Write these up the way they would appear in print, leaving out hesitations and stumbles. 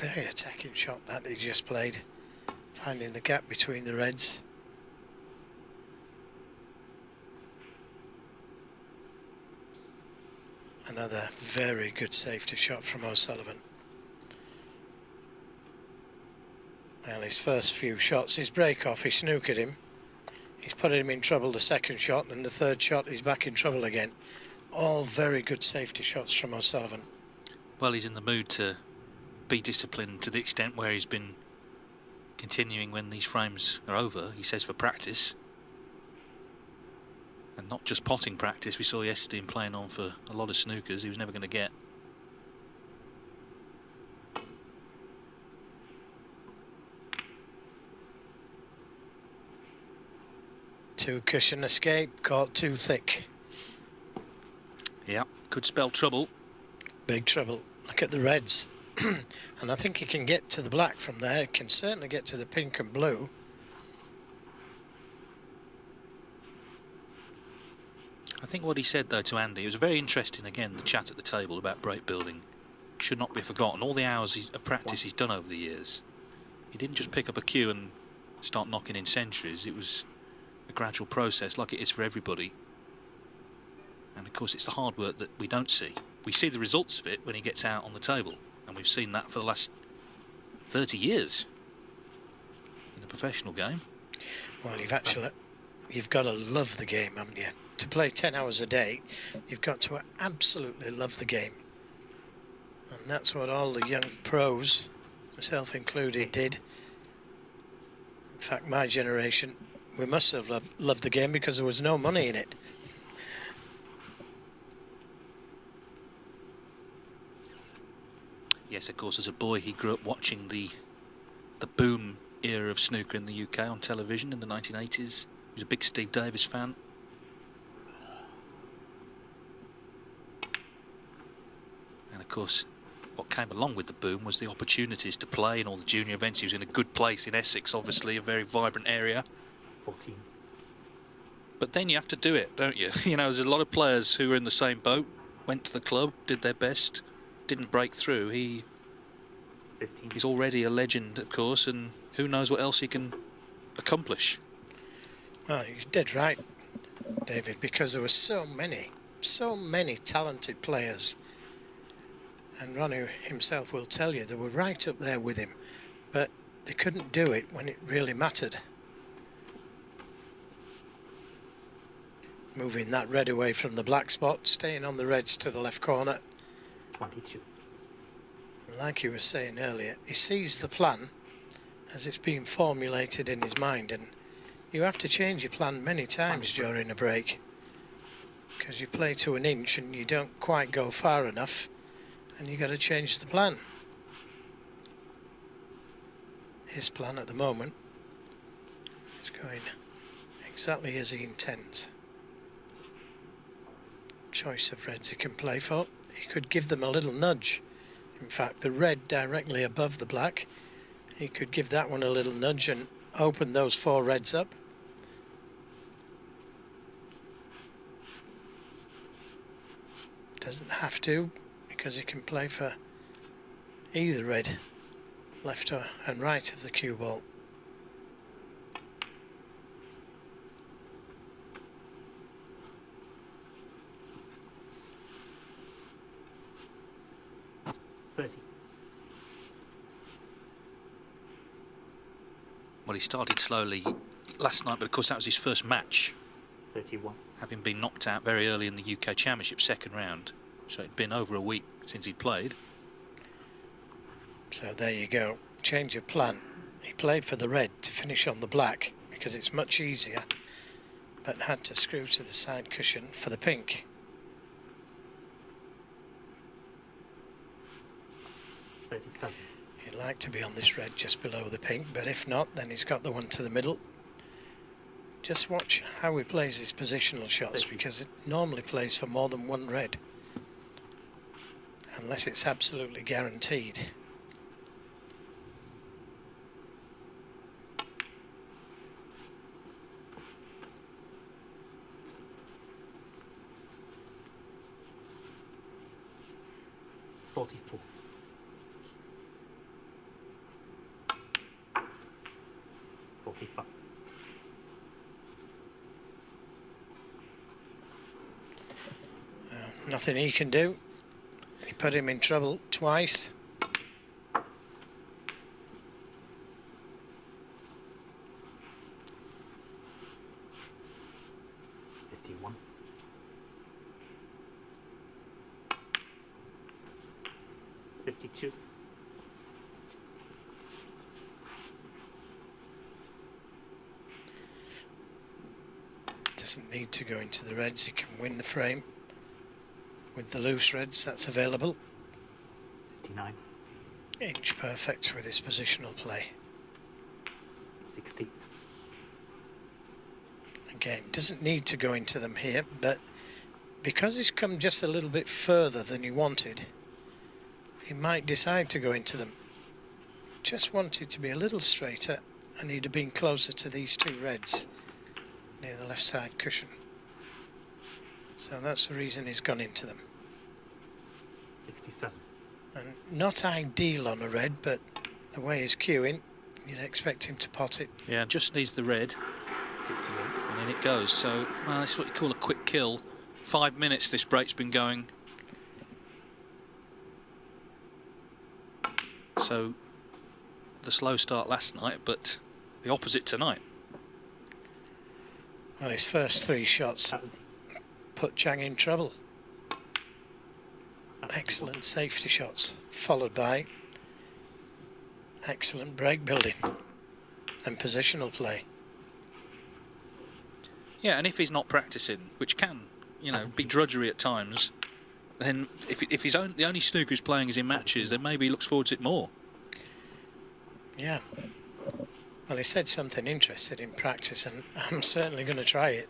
Very attacking shot that he just played, finding the gap between the reds. Another very good safety shot from O'Sullivan. Well, his first few shots, his break off, he snookered him. He's put him in trouble the second shot, and the third shot he's back in trouble again. All very good safety shots from O'Sullivan. Well, he's in the mood to be disciplined to the extent where he's been continuing when these frames are over, he says, for practice. And not just potting practice. We saw yesterday him playing on for a lot of snookers he was never going to get. Two cushion escape, caught too thick. Yeah, could spell trouble. Big trouble. Look at the reds. And I think he can get to the black from there. He can certainly get to the pink and blue. I think what he said, though, to Andy, it was very interesting, again, the chat at the table about break building should not be forgotten. All the hours of practice he's done over the years. He didn't just pick up a cue and start knocking in centuries. It was a gradual process, like it is for everybody. And, of course, it's the hard work that we don't see. We see the results of it when he gets out on the table. And we've seen that for the last 30 years in the professional game. Well, you've got to love the game, haven't you? To play 10 hours a day, you've got to absolutely love the game. And that's what all the young pros, myself included, did. In fact, my generation, we must have loved the game because there was no money in it. Yes, of course, as a boy he grew up watching the boom era of snooker in the UK on television in the 1980s. He was a big Steve Davis fan. And of course, what came along with the boom was the opportunities to play in all the junior events. He was in a good place in Essex, obviously, a very vibrant area. 14. But then you have to do it, don't you? You know, there's a lot of players who were in the same boat, went to the club, did their best, didn't break through. 15. He's already a legend, of course, and who knows what else he can accomplish. Well, you're dead right, David, because there were so many talented players. And Ronnie himself will tell you they were right up there with him, but they couldn't do it when it really mattered. Moving that red away from the black spot, staying on the reds to the left corner. 22. Like he was saying earlier, he sees the plan as it's being formulated in his mind, and you have to change your plan many times during a break because you play to an inch and you don't quite go far enough and you got to change the plan. His plan at the moment is going exactly as he intends. Choice of reds he can play for. He could give them a little nudge. In fact, the red directly above the black, he could give that one a little nudge and open those 4 reds up. Doesn't have to, because he can play for either red, left and right of the cue ball. Well, he started slowly last night, but of course that was his first match. 31. Having been knocked out very early in the UK Championship second round. So it'd been over a week since he'd played. So there you go. Change of plan. He played for the red to finish on the black because it's much easier, but had to screw to the side cushion for the pink. 37. He'd like to be on this red just below the pink, but if not, then he's got the one to the middle. Just watch how he plays his positional shots, because it normally plays for more than one red, unless it's absolutely guaranteed. 45. Nothing he can do. He put him in trouble twice. $51. $52. Doesn't need to go into the reds. He can win the frame with the loose reds that's available. 59. Inch perfect with his positional play. 60. Again, doesn't need to go into them here, but because he's come just a little bit further than he wanted, he might decide to go into them. Just wanted to be a little straighter, and he'd have been closer to these two reds near the left side cushion. So that's the reason he's gone into them. 67. And not ideal on a red, but the way he's queuing, you'd expect him to pot it. Yeah, just needs the red, 68. and then it goes. So, well, that's what you call a quick kill. 5 minutes this break's been going. So, the slow start last night, but the opposite tonight. Well, his first three shots 70. put Chang in trouble. 71. Excellent safety shots, followed by excellent break building and positional play. Yeah, and if he's not practicing, which can, you know, be drudgery at times, then if he's the only snooker he's playing is in matches, then maybe he looks forward to it more. Yeah. Well, he said something interesting in practice, and I'm certainly going to try it,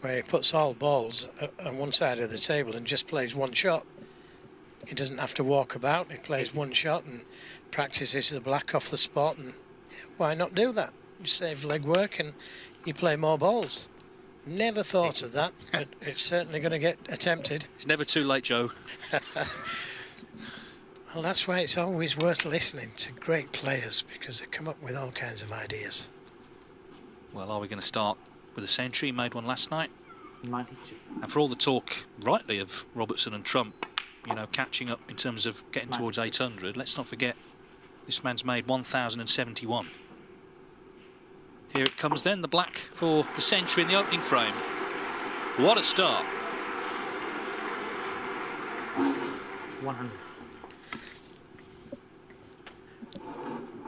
where he puts all balls on one side of the table and just plays one shot. He doesn't have to walk about, he plays one shot and practices the black off the spot, and why not do that? You save leg work and you play more balls. Never thought of that, but it's certainly going to get attempted. It's never too late, Joe. Well, that's why it's always worth listening to great players, because they come up with all kinds of ideas. Well, are we going to start with a century? Made one last night. 92. And for all the talk, rightly, of Robertson and Trump, you know, catching up in terms of getting towards 800, let's not forget this man's made 1,071. Here it comes then, the black for the century in the opening frame. What a start. 100.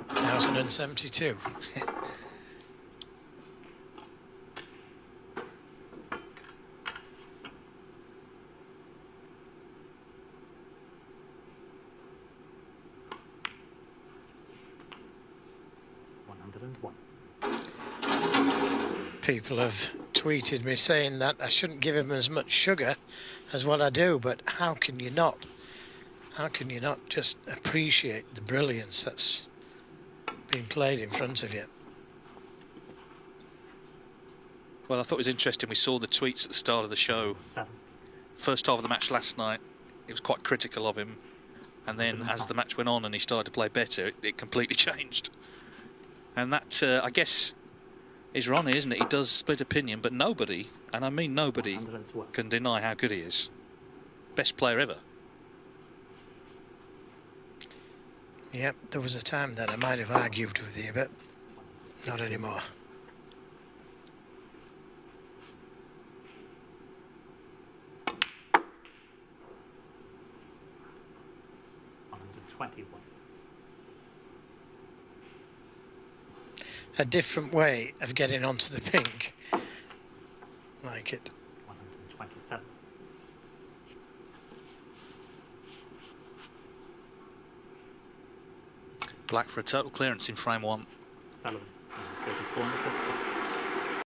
1,072. People have tweeted me saying that I shouldn't give him as much sugar as what I do, but how can you not? How can you not just appreciate the brilliance that's being played in front of you? Well, I thought it was interesting. We saw the tweets at the start of the show. 7. First half of the match last night, it was quite critical of him. And then as the match went on and he started to play better, it completely changed. And that, I guess, is Ronnie, isn't it? He does split opinion, but nobody, and I mean nobody, 112. can deny how good he is. Best player ever. Yep, there was a time that I might have argued with you, but not anymore. A different way of getting onto the pink. Like it. 127. Black for a total clearance in frame one. Sullivan. 34 in the first frame.